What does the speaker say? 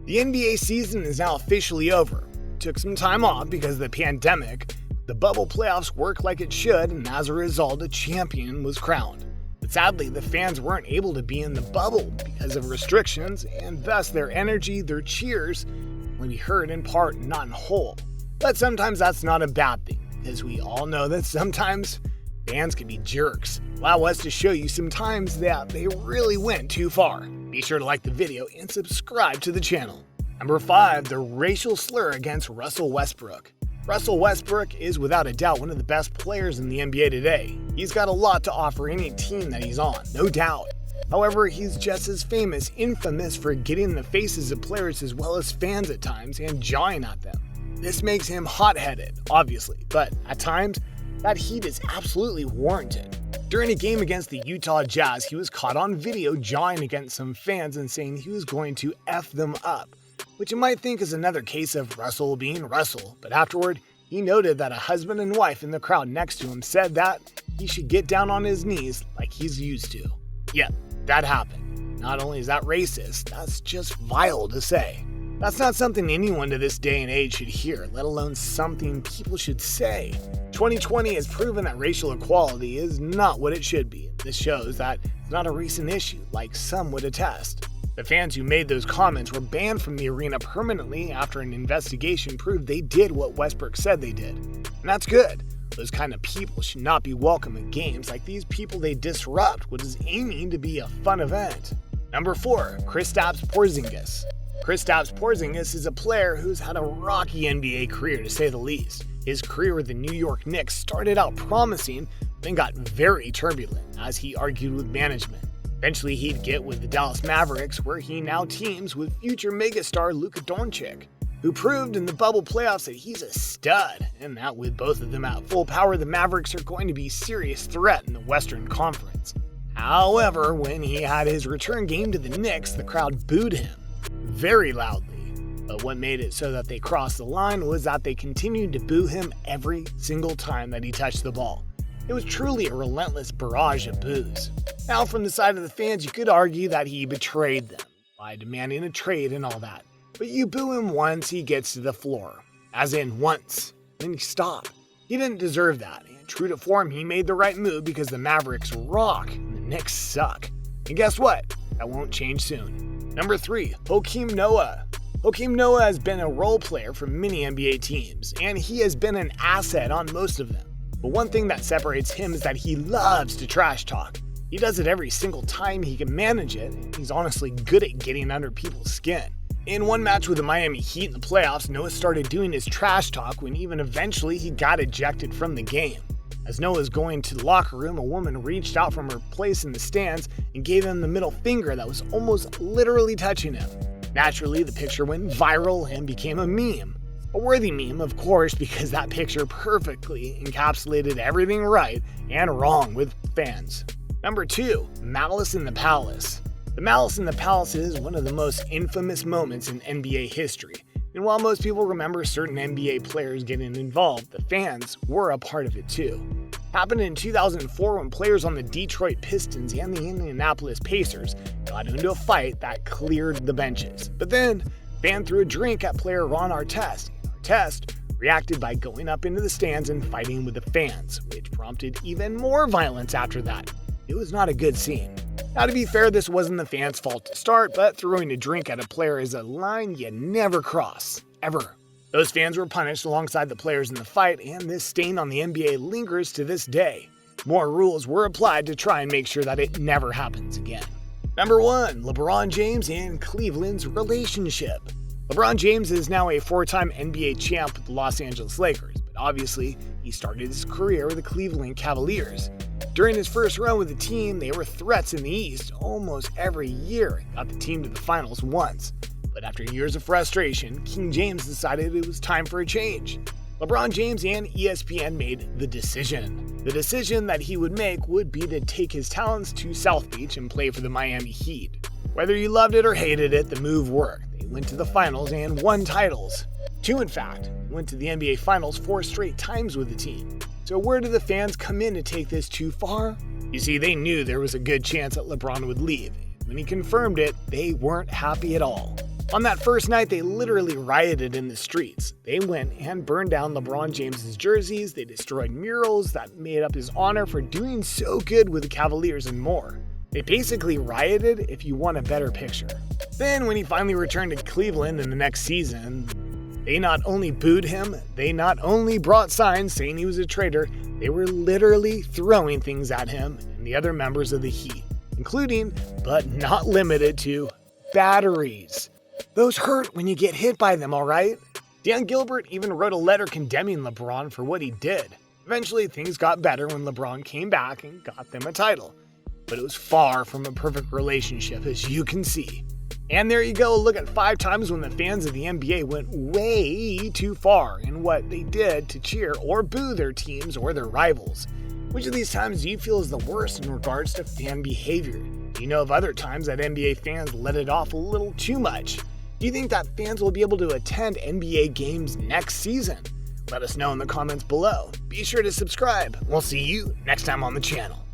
The NBA season is now officially over. Took some time off because of the pandemic. The bubble playoffs worked like it should, and as a result, a champion was crowned. But sadly, the fans weren't able to be in the bubble because of restrictions, and thus their energy, their cheers, will be heard in part, not in whole. But sometimes that's not a bad thing, because we all know that sometimes fans can be jerks. Allow us to show you some times that they really went too far. Be sure to like the video and subscribe to the channel. Number 5, the racial slur against Russell Westbrook. Russell Westbrook is without a doubt one of the best players in the NBA today. He's got a lot to offer any team that he's on, no doubt. However, he's just as infamous for getting in the faces of players as well as fans at times and jawing at them. This makes him hot-headed, obviously, but at times, that heat is absolutely warranted. During a game against the Utah Jazz, he was caught on video jawing against some fans and saying he was going to F them up, which you might think is another case of Russell being Russell, but afterward, he noted that a husband and wife in the crowd next to him said that he should get down on his knees like he's used to. Yep, that happened. Not only is that racist, that's just vile to say. That's not something anyone to this day and age should hear, let alone something people should say. 2020 has proven that racial equality is not what it should be. This shows that it's not a recent issue, like some would attest. The fans who made those comments were banned from the arena permanently after an investigation proved they did what Westbrook said they did. And that's good. Those kind of people should not be welcome at games like these people. They disrupt what is aiming to be a fun event. Number 4, Kristaps Porzingis. Kristaps Porzingis is a player who's had a rocky NBA career to say the least. His career with the New York Knicks started out promising, then got very turbulent as he argued with management. Eventually he'd get with the Dallas Mavericks, where he now teams with future megastar Luka Doncic, who proved in the bubble playoffs that he's a stud, and that with both of them at full power, the Mavericks are going to be a serious threat in the Western Conference. However, when he had his return game to the Knicks, the crowd booed him very loudly. But what made it so that they crossed the line was that they continued to boo him every single time that he touched the ball. It was truly a relentless barrage of boos. Now, from the side of the fans, you could argue that he betrayed them by demanding a trade and all that. But you boo him once he gets to the floor. As in once. Then you stop. He didn't deserve that. And true to form, he made the right move because the Mavericks rock and the Knicks suck. And guess what? That won't change soon. Number 3, Joakim Noah. Joakim Noah has been a role player for many NBA teams, and he has been an asset on most of them. But one thing that separates him is that he loves to trash talk. He does it every single time he can manage it, and he's honestly good at getting under people's skin. In one match with the Miami Heat in the playoffs, Noah started doing his trash talk when even eventually he got ejected from the game. As Noah was going to the locker room, a woman reached out from her place in the stands and gave him the middle finger that was almost literally touching him. Naturally, the picture went viral and became a meme. A worthy meme, of course, because that picture perfectly encapsulated everything right and wrong with fans. Number 2, Malice in the Palace. The Malice in the Palace is one of the most infamous moments in NBA history. And while most people remember certain NBA players getting involved, the fans were a part of it too. Happened in 2004 when players on the Detroit Pistons and the Indianapolis Pacers got into a fight that cleared the benches. But then, a fan threw a drink at player Ron Artest. Artest reacted by going up into the stands and fighting with the fans, which prompted even more violence after that. It was not a good scene. Now, to be fair, this wasn't the fans' fault to start, but throwing a drink at a player is a line you never cross, ever. Those fans were punished alongside the players in the fight, and this stain on the NBA lingers to this day. More rules were applied to try and make sure that it never happens again. Number 1, LeBron James and Cleveland's relationship. LeBron James is now a 4-time NBA champ with the Los Angeles Lakers, but obviously he started his career with the Cleveland Cavaliers. During his first run with the team, they were threats in the East almost every year and got the team to the finals once. But after years of frustration, King James decided it was time for a change. LeBron James and ESPN made the decision. The decision that he would make would be to take his talents to South Beach and play for the Miami Heat. Whether you loved it or hated it, the move worked. They went to the finals and won titles. 2, in fact. Went to the NBA Finals 4 straight times with the team. So where did the fans come in to take this too far? You see, they knew there was a good chance that LeBron would leave. When he confirmed it, they weren't happy at all. On that first night, they literally rioted in the streets. They went and burned down LeBron James's jerseys, they destroyed murals that made up his honor for doing so good with the Cavaliers and more. They basically rioted, if you want a better picture. Then when he finally returned to Cleveland in the next season, they not only booed him, they not only brought signs saying he was a traitor, they were literally throwing things at him and the other members of the Heat, including, but not limited to, batteries. Those hurt when you get hit by them, alright? Dan Gilbert even wrote a letter condemning LeBron for what he did. Eventually, things got better when LeBron came back and got them a title. But it was far from a perfect relationship, as you can see. And there you go, look at 5 times when the fans of the NBA went way too far in what they did to cheer or boo their teams or their rivals. Which of these times do you feel is the worst in regards to fan behavior? Do you know of other times that NBA fans let it off a little too much? Do you think that fans will be able to attend NBA games next season? Let us know in the comments below. Be sure to subscribe. We'll see you next time on the channel.